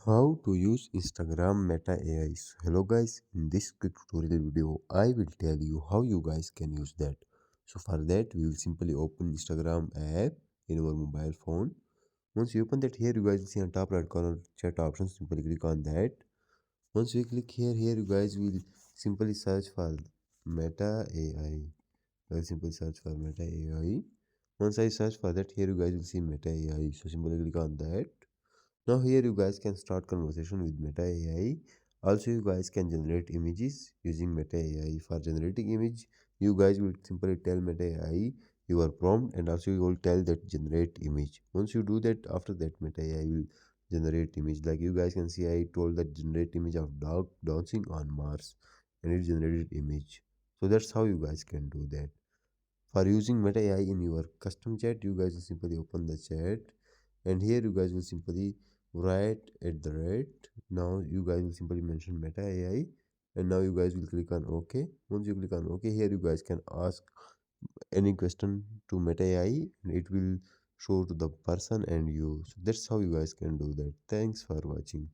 How to use Instagram Meta AI. So, hello guys, in this quick tutorial video, I will tell you how you guys can use that. So for that, we will simply open Instagram app in our mobile phone. Once you open that, here you guys will see on top right corner chat option. Simply click on that. Once you click here you guys will simply search for Meta AI. I will simply search for Meta AI. Once I search for that, here you guys will see Meta AI. So simply click on that. Now here you guys can start conversation with Meta AI. Also you guys can generate images using Meta AI. For generating image, you guys will simply tell Meta AI your prompt and also you will tell that generate image. Once you do that, after that Meta AI will generate image. Like you guys can see, I told that generate image of dog dancing on Mars and it generated image. So that's how you guys can do that. For using Meta AI in your custom chat, you guys will simply open the chat and here you guys will simply write at the rate. Now you guys will simply mention Meta AI and now you guys will click on OK. Once you click on OK, here you guys can ask any question to Meta AI and it will show to the person and you. So that's how you guys can do that. Thanks for watching.